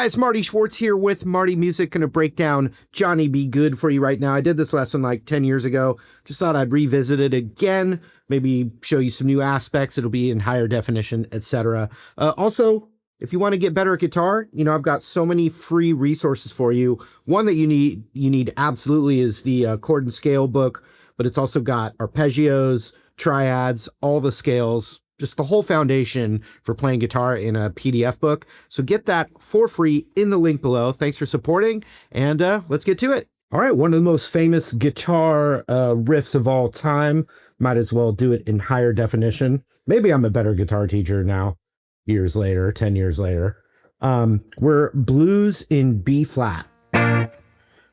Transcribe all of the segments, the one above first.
guys, Marty Schwartz here with Marty Music. Going to break down Johnny B. Goode for you right now. I did this lesson like 10 years ago. Just thought I'd revisit it again, maybe show you some new aspects. It'll be in higher definition, etc. Also, if you want to get better at guitar, I've got so many free resources for you. One that you need absolutely is the chord and scale book, but it's also got arpeggios, triads, all the scales, just the whole foundation for playing guitar in a PDF book. So get that for free in the link below. Thanks for supporting, and let's get to it. All right, one of the most famous guitar riffs of all time. Might as well do it in higher definition. Maybe I'm a better guitar teacher now, years later, 10 years later. We're blues in B flat.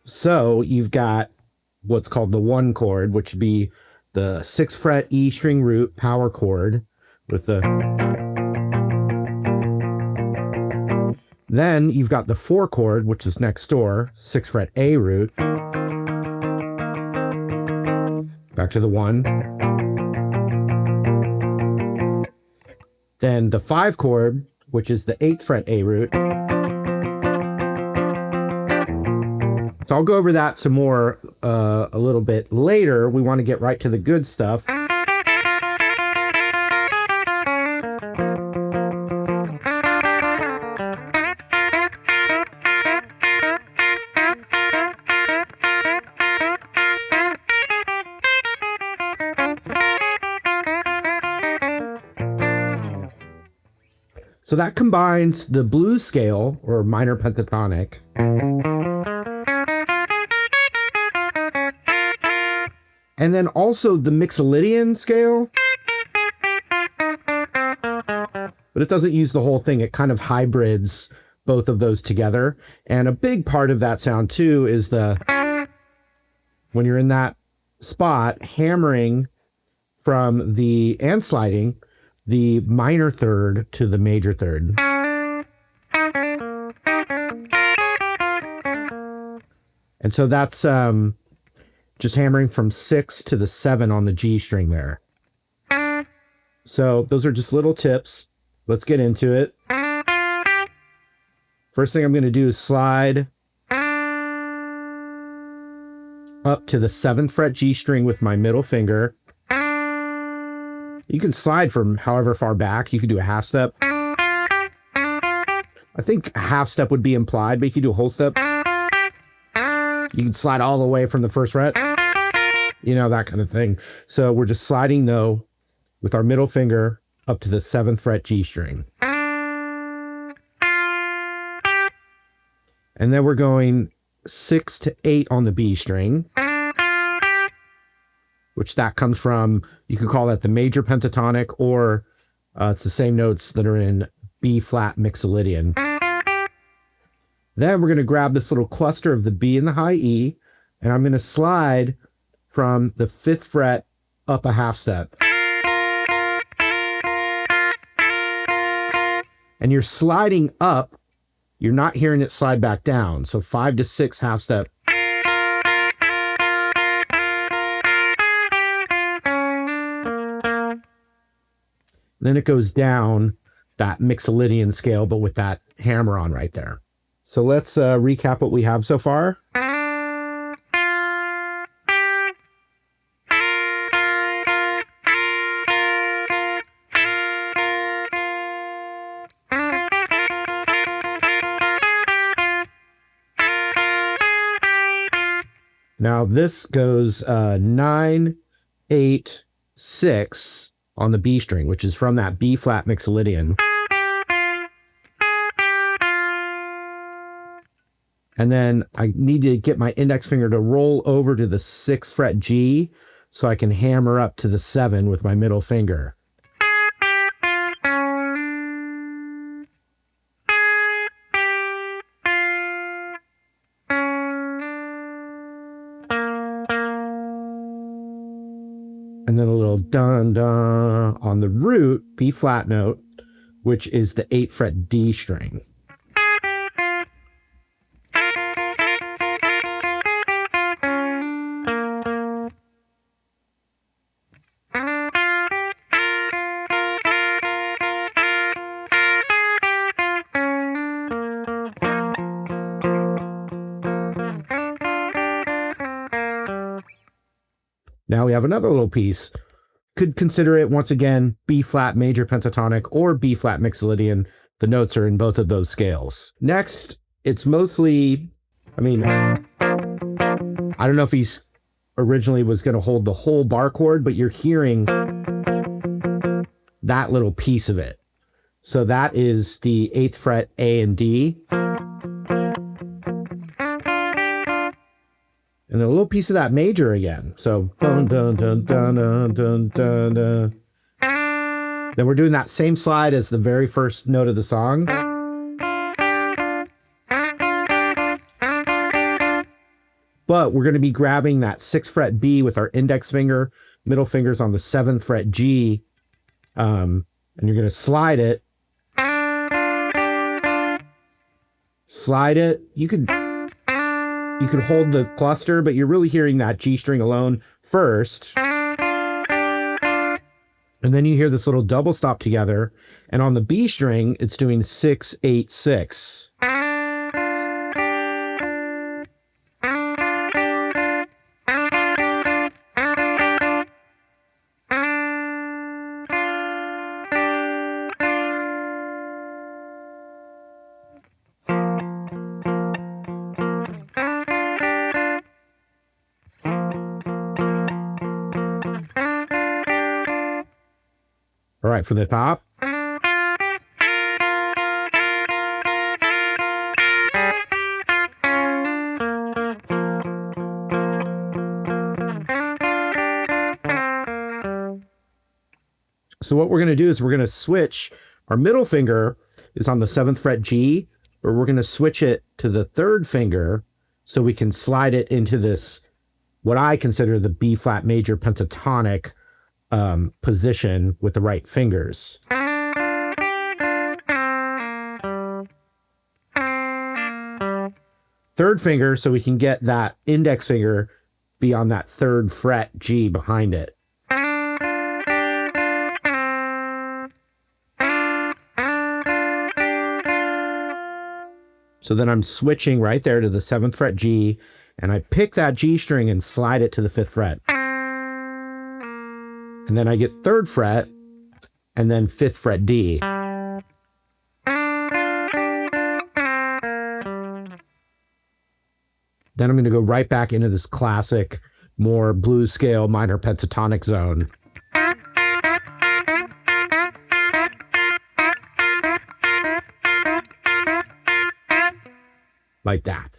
So you've got what's called the 1 chord, which would be the 6th fret E string root power chord, with the, then you've got the 4 chord, which is next door, 6th fret A root, back to the 1, then the 5 chord, which is the 8th fret A root. So I'll go over that some more a little bit later. We want to get right to the good stuff. So that combines the blues scale, or minor pentatonic, and then also the Mixolydian scale, but it doesn't use the whole thing. It kind of hybrids both of those together. And a big part of that sound too is when you're in that spot, hammering from and sliding the minor third to the major third. And so that's just hammering from 6 to the 7 on the G string there. So those are just little tips. Let's get into it. First thing I'm going to do is slide up to the 7th fret G string with my middle finger. You can slide from however far back. You could do a half step. I think a half step would be implied, but you could do a whole step. You can slide all the way from the 1st fret. That kind of thing. So we're just sliding, though, with our middle finger up to the 7th fret G string. And then we're going 6 to 8 on the B string, which that comes from, you could call that the major pentatonic, or it's the same notes that are in B flat Mixolydian. Then we're going to grab this little cluster of the B and the high E, and I'm going to slide from the 5th fret up a half step. And you're sliding up, you're not hearing it slide back down. So 5 to 6 half step. Then it goes down that Mixolydian scale, but with that hammer-on right there. So let's recap what we have so far. Now this goes 9, 8, 6 on the B string, which is from that B flat Mixolydian. And then I need to get my index finger to roll over to the 6th fret G so I can hammer up to the 7 with my middle finger. And then a little dun-dun on the root, B flat note, which is the 8th fret D string. Now we have another little piece. Could consider it, once again, B flat major pentatonic or B flat Mixolydian. The notes are in both of those scales. Next, it's mostly, I mean, I don't know if he's originally was going to hold the whole bar chord, but you're hearing that little piece of it. So that is the 8th fret A and D. And then a little piece of that major again. So dun, dun, dun, dun, dun, dun, dun, dun. Then we're doing that same slide as the very first note of the song. But we're going to be grabbing that 6th fret B with our index finger, middle fingers on the 7th fret G. And you're going to slide it. Slide it. You could hold the cluster, but you're really hearing that G string alone first. And then you hear this little double stop together. And on the B string, it's doing 6, 8, 6. All right, for the top. So what we're going to do is we're going to switch. Our middle finger is on the 7th fret G, but we're going to switch it to the 3rd finger so we can slide it into this, what I consider the B flat major pentatonic position with the right fingers. 3rd finger, so we can get that index finger be on that 3rd fret G behind it. So then I'm switching right there to the 7th fret G, and I pick that G string and slide it to the 5th fret. And then I get 3rd fret, and then 5th fret D. Then I'm going to go right back into this classic, more blues scale, minor pentatonic zone. Like that.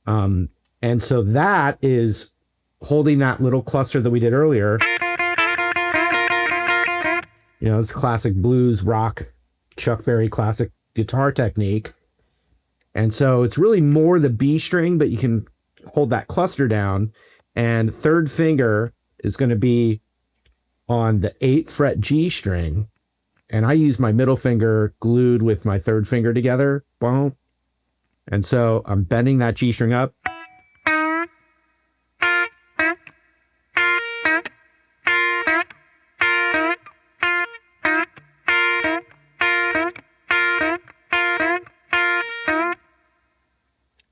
And so that is holding that little cluster that we did earlier. You know, it's classic blues, rock, Chuck Berry classic guitar technique. And so it's really more the B string, but you can hold that cluster down. And 3rd finger is going to be on the 8th fret G string. And I use my middle finger glued with my 3rd finger together. Boom. And so I'm bending that G string up.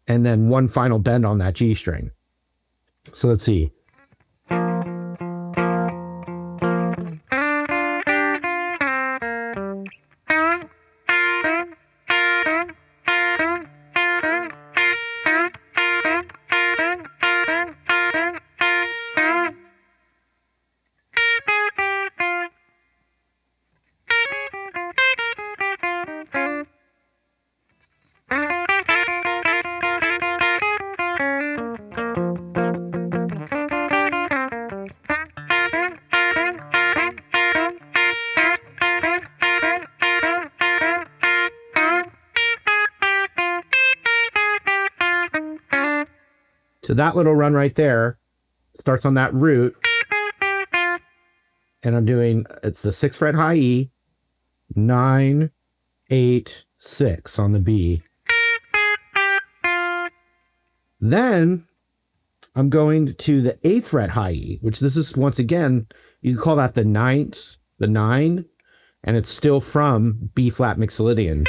And then one final bend on that G string. So let's see. So that little run right there starts on that root. And I'm doing, it's the 6th fret high E, 9, 8, 6 on the B. Then I'm going to the 8th fret high E, which this is, once again, you can call that the 9th, the 9, and it's still from B flat Mixolydian.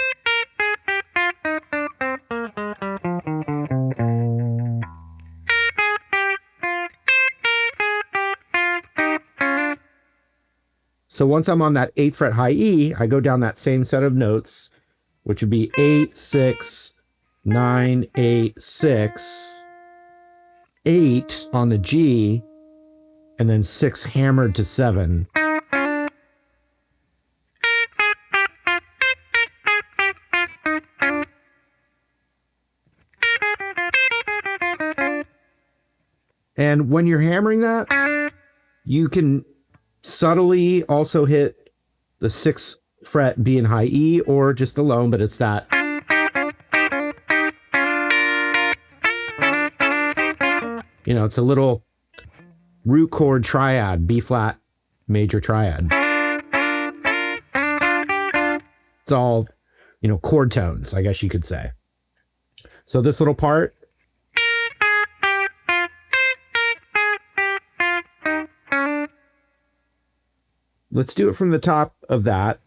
So once I'm on that 8th fret high E, I go down that same set of notes, which would be 8, 6, 9, 8, 6, 8 on the G, and then 6 hammered to 7. And when you're hammering that, you can subtly also hit the 6th fret B in high E, or just alone, but it's that. You know, it's a little root chord triad, B flat major triad. It's all, you know, chord tones, I guess you could say. So this little part, let's do it from the top of that.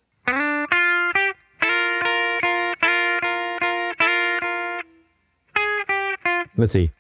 Let's see.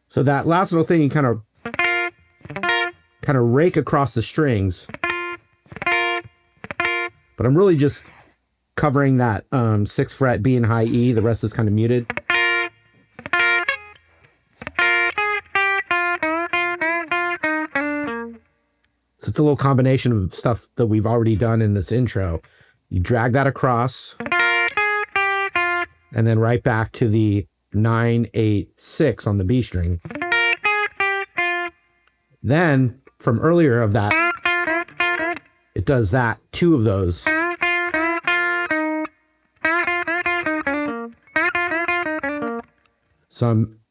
So that last little thing, you kind of rake across the strings. But I'm really just covering that 6th fret B in high E. The rest is kind of muted. So it's a little combination of stuff that we've already done in this intro. You drag that across, and then right back to the 9, 8, 6 on the B string. Then from earlier of that, it does that, 2 of those. So I'm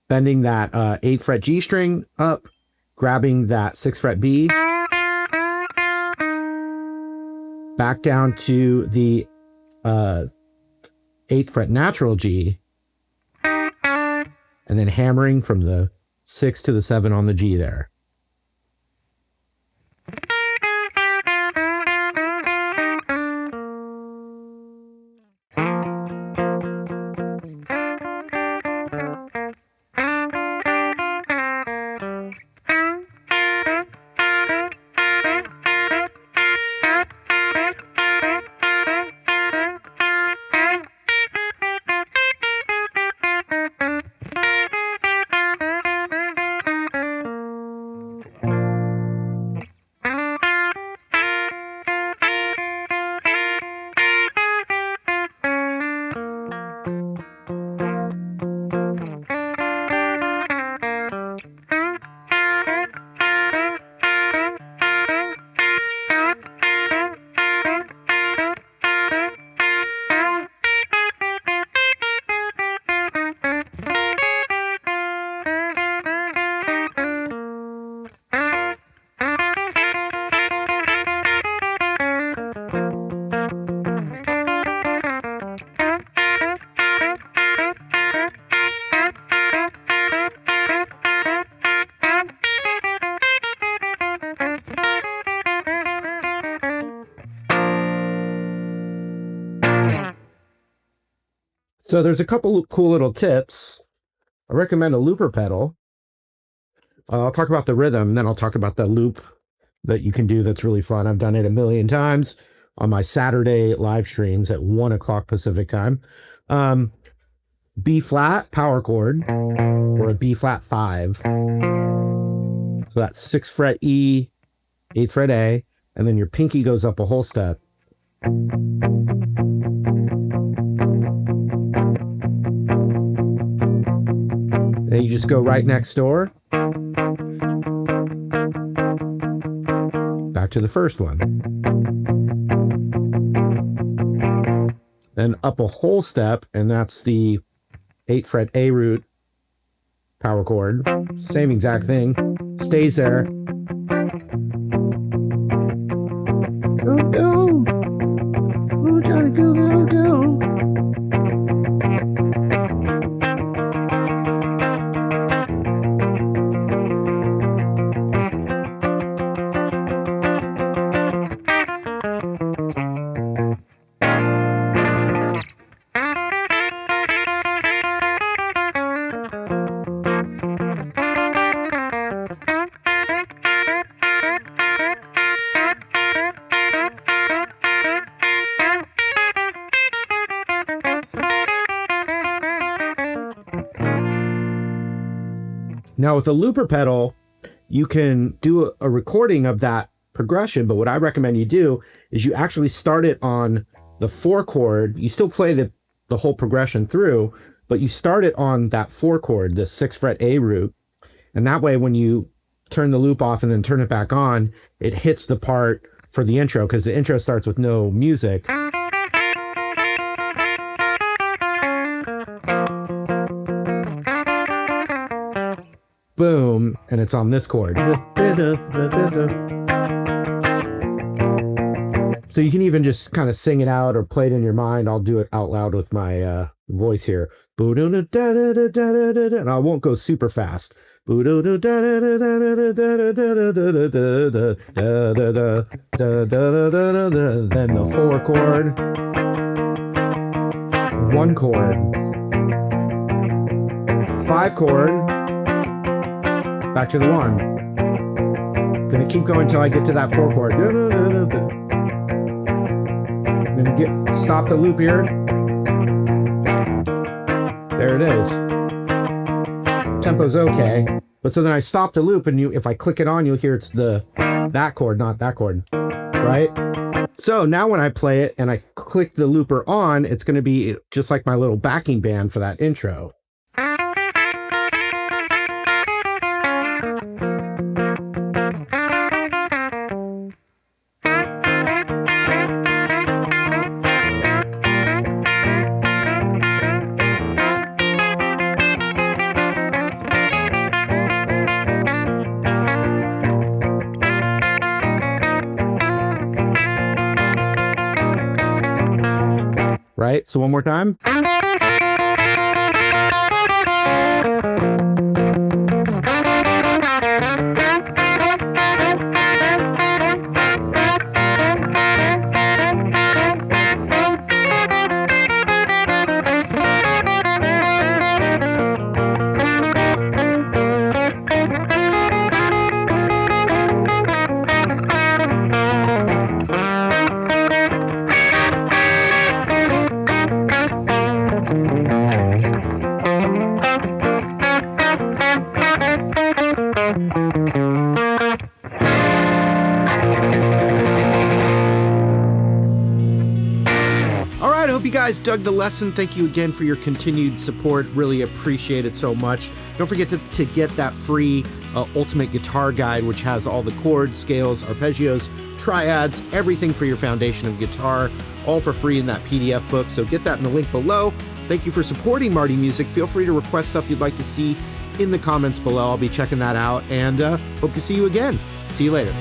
bending that 8th fret G string up, grabbing that 6th fret B, back down to the 8th fret natural G, and then hammering from the 6 to the 7 on the G there. So there's a couple cool little tips. I recommend a looper pedal. I'll talk about the rhythm, then I'll talk about the loop that you can do that's really fun. I've done it a million times on my Saturday live streams at 1 o'clock Pacific time. B flat power chord, or a B flat 5. So that's 6th fret E, 8th fret A, and then your pinky goes up a whole step. Then you just go right next door. Back to the first one. Then up a whole step, and that's the 8th fret A root power chord. Same exact thing. Stays there. Go, go. Oh, Johnny, go, go, go. Now with a looper pedal, you can do a recording of that progression, but what I recommend you do is you actually start it on the 4 chord. You still play the whole progression through, but you start it on that 4 chord, the 6th fret A root. And that way, when you turn the loop off and then turn it back on, it hits the part for the intro, because the intro starts with no music. Boom, and it's on this chord. So you can even just kind of sing it out or play it in your mind. I'll do it out loud with my voice here. And I won't go super fast. Then the 4 chord, 1 chord, 5 chord, back to the 1. Gonna keep going until I get to that 4 chord. Then stop the loop here. There it is. Tempo's okay. But so then I stop the loop, and if I click it on, you'll hear it's that chord, not that chord, right? So now when I play it and I click the looper on, it's gonna be just like my little backing band for that intro. Right? So one more time. I hope you guys dug the lesson. Thank you again for your continued support. Really appreciate it so much. Don't forget to get that free Ultimate Guitar Guide, which has all the chords, scales, arpeggios, triads, everything for your foundation of guitar, all for free in that PDF book. So get that in the link below. Thank you for supporting Marty Music. Feel free to request stuff you'd like to see in the comments below. I'll be checking that out, and hope to see you again. See you later.